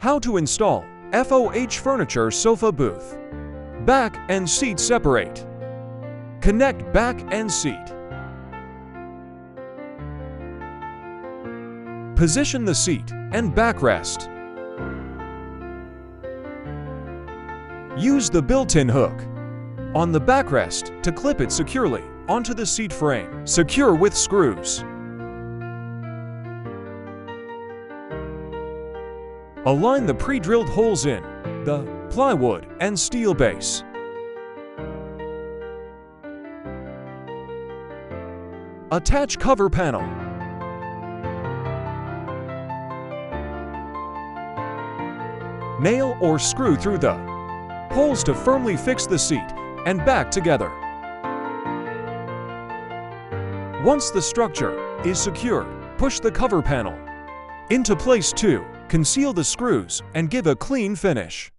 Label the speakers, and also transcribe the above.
Speaker 1: How to install FOH furniture sofa booth. Back and seat separate. Connect back and seat. Position the seat and backrest. Use the built-in hook on the backrest to clip it securely onto the seat frame. Secure with screws. Align the pre-drilled holes in the plywood and steel base. Attach cover panel. Nail or screw through the holes to firmly fix the seat and back together. Once the structure is secured, push the cover panel into place to conceal the screws and give a clean finish.